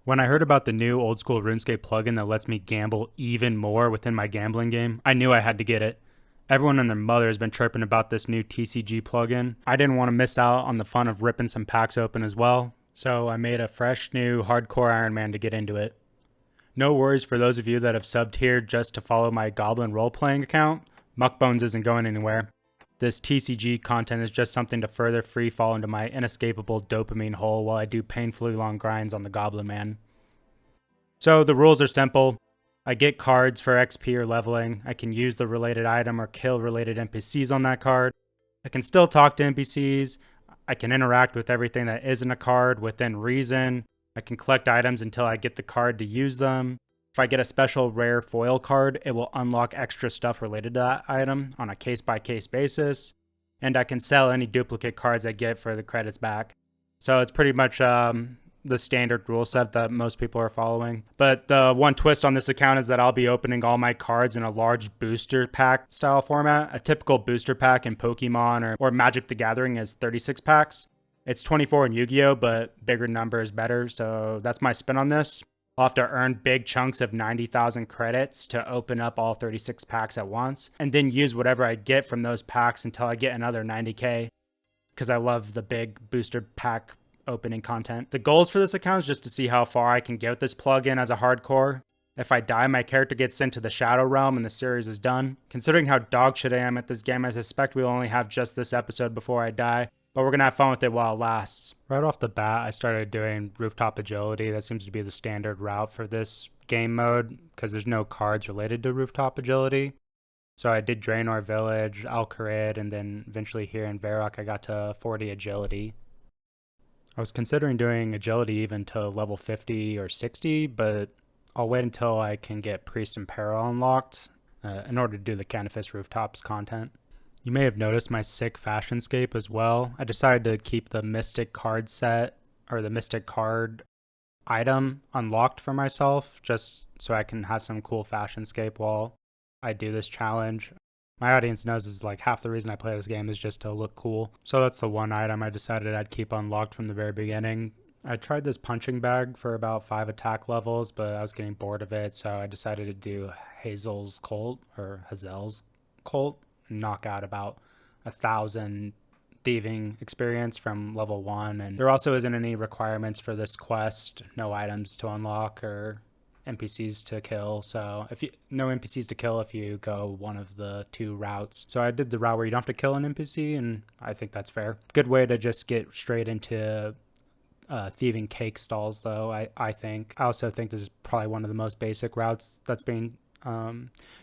When I heard about the new Oldschool Runescape plugin that lets me gamble even more within my gambling game, I knew I had to get it. Everyone and their mother has been chirping about this new TCG plugin. I didn't want to miss out on the fun of ripping some packs open as well, so I made a fresh new hardcore Iron Man to get into it. No worries for those of you that have subbed here just to follow my Goblin role-playing account. Muckbones isn't going anywhere. This TCG content is just something to further free fall into my inescapable dopamine hole while I do painfully long grinds on the Goblin Man. So the rules are simple. I get cards for XP or leveling. I can use the related item or kill related NPCs on that card. I can still talk to NPCs. I can interact with everything that isn't a card within reason. I can collect items until I get the card to use them. If I get a special rare foil card, it will unlock extra stuff related to that item on a case-by-case basis. And I can sell any duplicate cards I get for the credits back. So it's pretty much the standard rule set that most people are following. But the one twist on this account is that I'll be opening all my cards in a large booster pack style format. A typical booster pack in Pokemon or Magic the Gathering is 36 packs. It's 24 in Yu-Gi-Oh, but bigger number is better, so that's my spin on this. I'll have to earn big chunks of 90,000 credits to open up all 36 packs at once, and then use whatever I get from those packs until I get another 90k, because I love the big booster pack opening content. The goals for this account is just to see how far I can get with this plugin as a hardcore. If I die, my character gets sent to the Shadow Realm and the series is done. Considering how dog shit I am at this game, I suspect we'll only have just this episode before I die, but we're going to have fun with it while it lasts. Right off the bat, I started doing rooftop agility. That seems to be the standard route for this game mode because there's no cards related to rooftop agility. So I did Draenor Village, Alcarid, and then eventually here in Varrock I got to 40 agility. I was considering doing agility even to level 50 or 60, but I'll wait until I can get Priest and Peril unlocked in order to do the Canifis Rooftops content. You may have noticed my sick fashionscape as well. I decided to keep the Mystic card set, or the Mystic card item, unlocked for myself, just so I can have some cool fashionscape while I do this challenge. My audience knows is like half the reason I play this game is just to look cool. So that's the one item I decided I'd keep unlocked from the very beginning. I tried this punching bag for about 5 attack levels, but I was getting bored of it, so I decided to do Hazel's Colt, or Hazel's Colt. Knock out about 1,000 thieving experience from level 1, and there also isn't any requirements for this quest, no items to unlock or NPCs to kill, so no NPCs to kill if you go one of the 2 routes. So I did the route where you don't have to kill an NPC, and I think that's fair. Good way to just get straight into thieving cake stalls though, I think. I also think this is probably one of the most basic routes that's being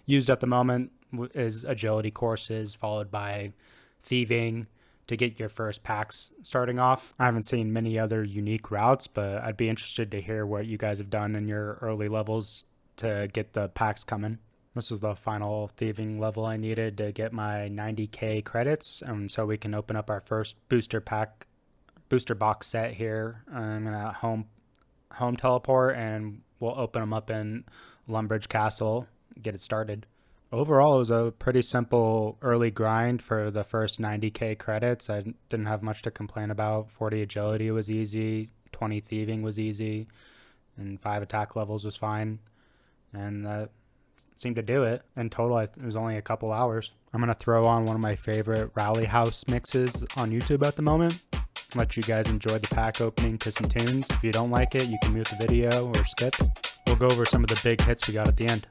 used at the moment, is agility courses followed by thieving to get your first packs starting off. I haven't seen many other unique routes, but I'd be interested to hear what you guys have done in your early levels to get the packs coming. This was the final thieving level I needed to get my 90k credits, so we can open up our first booster box set here. I'm gonna home teleport and we'll open them up in Lumbridge Castle, get it started. Overall, it was a pretty simple early grind for the first 90k credits. I didn't have much to complain about. 40 agility was easy, 20 thieving was easy, and 5 attack levels was fine. And that seemed to do it. In total, it was only a couple hours. I'm going to throw on one of my favorite Rally House mixes on YouTube at the moment. Let you guys enjoy the pack opening to some tunes. If you don't like it, you can mute the video or skip. We'll go over some of the big hits we got at the end.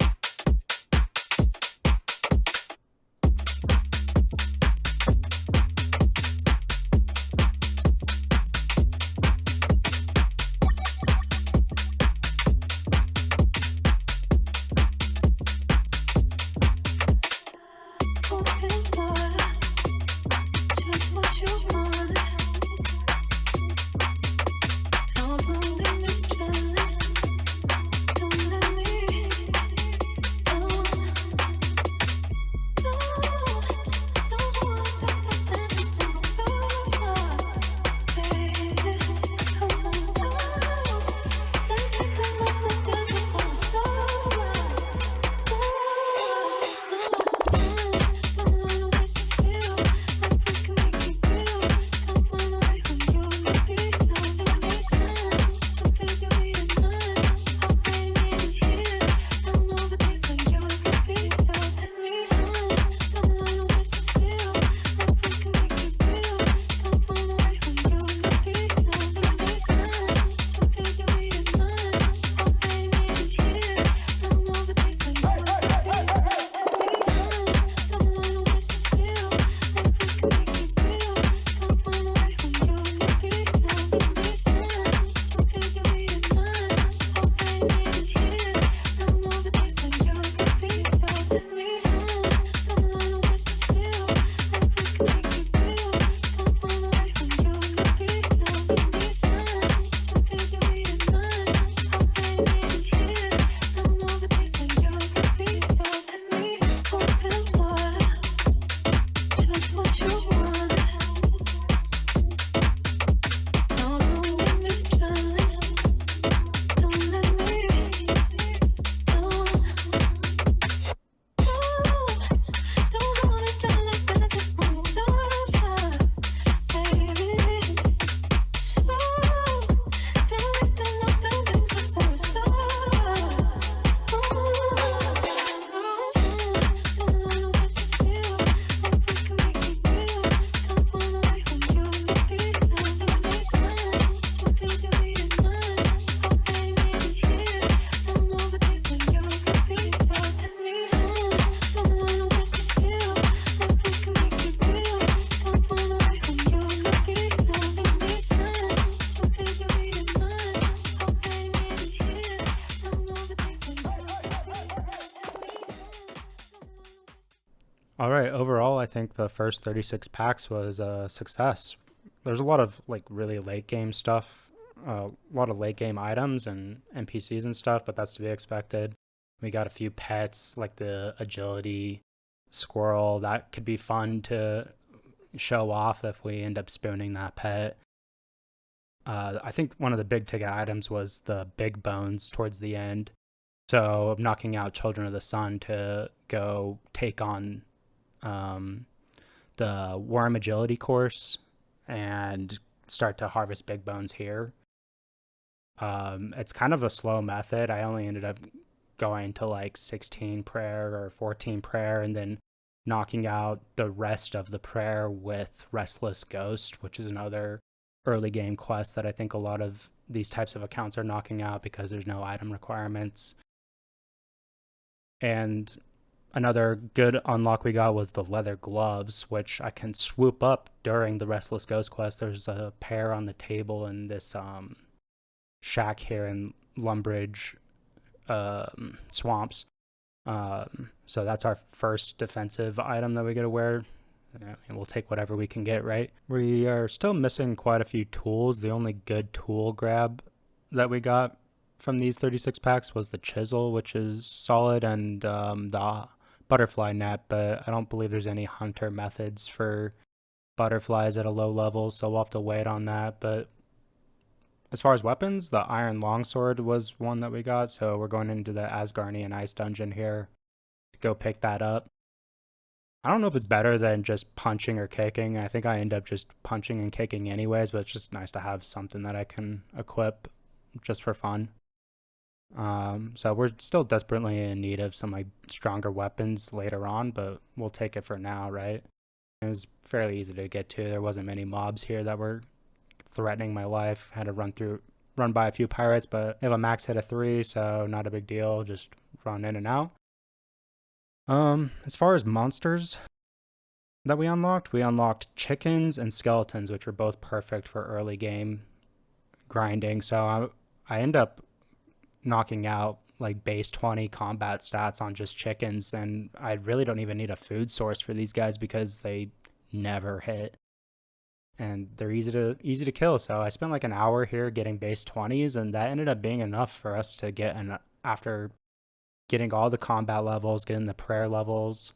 All right, overall, I think the first 36 packs was a success. There's a lot of like really late game stuff, a lot of late game items and NPCs and stuff, but that's to be expected. We got a few pets like the agility squirrel that could be fun to show off if we end up spooning that pet. I think one of the big ticket items was the big bones towards the end. So knocking out Children of the Sun to go take on um, the worm agility course and start to harvest big bones here. It's kind of a slow method. I only ended up going to like 16 prayer or 14 prayer and then knocking out the rest of the prayer with Restless Ghost, which is another early game quest that I think a lot of these types of accounts are knocking out because there's no item requirements. And another good unlock we got was the leather gloves, which I can swoop up during the Restless Ghost quest. There's a pair on the table in this shack here in Lumbridge swamps. So that's our first defensive item that we get to wear. And we'll take whatever we can get, right? We are still missing quite a few tools. The only good tool grab that we got from these 36 packs was the chisel, which is solid, and the butterfly net, but I don't believe there's any hunter methods for butterflies at a low level, so we'll have to wait on that. But as far as weapons, the iron longsword was one that we got, so we're going into the Asgardian Ice Dungeon here to go pick that up. I don't know if it's better than just punching or kicking. I think I end up just punching and kicking anyways, but it's just nice to have something that I can equip just for fun. So we're still desperately in need of some like stronger weapons later on, but we'll take it for now, right? It was fairly easy to get to. There wasn't many mobs here that were threatening my life. Had to run by a few pirates, but they have a max hit of 3, so not a big deal. Just run in and out. As far as monsters that we unlocked chickens and skeletons, which are both perfect for early game grinding. So I end up knocking out like base 20 combat stats on just chickens, and I really don't even need a food source for these guys because they never hit and they're easy to kill. So I spent like an hour here getting base 20s, and that ended up being enough for us to get after getting all the combat levels, getting the prayer levels.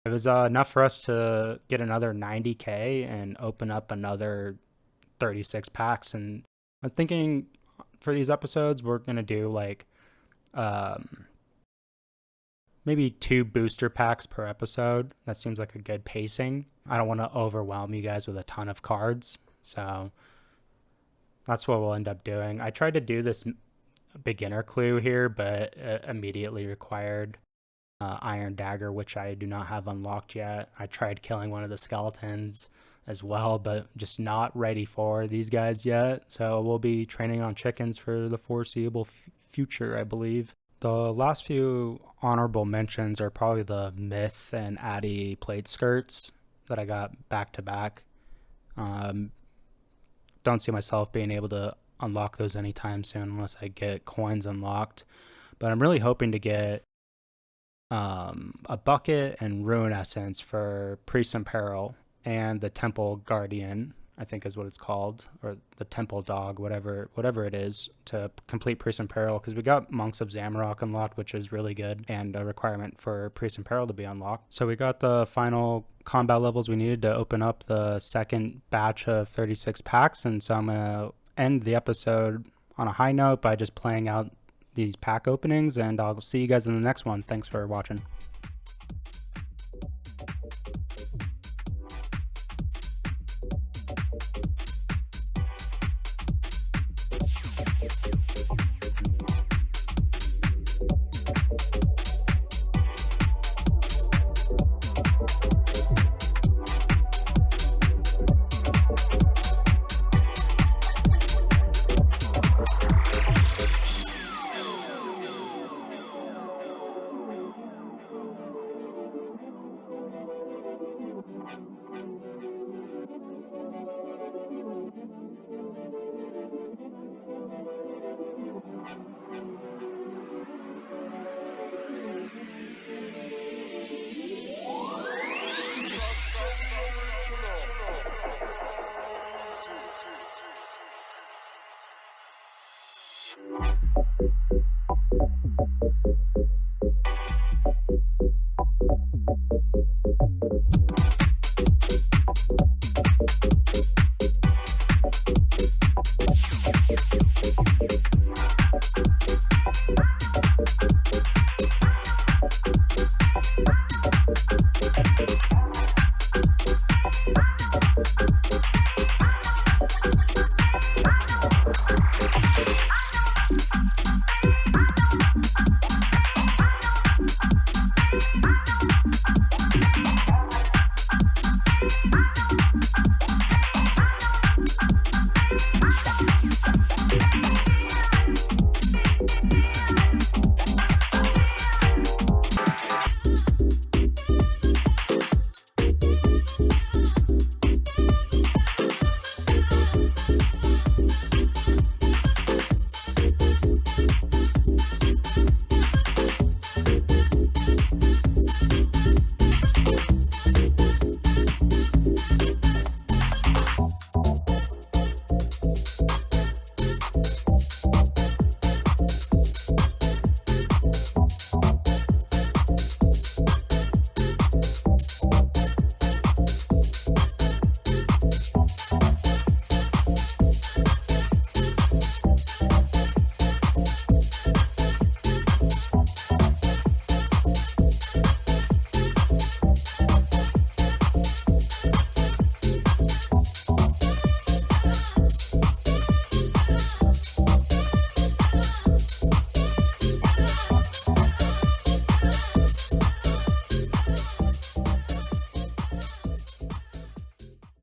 It was enough for us to get another 90k and open up another 36 packs. And I'm thinking for these episodes, we're going to do like maybe 2 booster packs per episode. That seems like a good pacing. I don't want to overwhelm you guys with a ton of cards. So that's what we'll end up doing. I tried to do this beginner clue here, but it immediately required Iron Dagger, which I do not have unlocked yet. I tried killing one of the skeletons as well, but just not ready for these guys yet. So we'll be training on chickens for the foreseeable future, I believe. The last few honorable mentions are probably the Myth and Addy plate skirts that I got back to back. Don't see myself being able to unlock those anytime soon unless I get coins unlocked. But I'm really hoping to get a bucket and rune essence for Priest in Peril and the Temple Guardian, I think is what it's called, or the Temple Dog, whatever it is, to complete Priest in Peril, because we got Monks of Zamorak unlocked, which is really good, and a requirement for Priest in Peril to be unlocked. So we got the final combat levels we needed to open up the second batch of 36 packs, and so I'm going to end the episode on a high note by just playing out these pack openings, and I'll see you guys in the next one. Thanks for watching.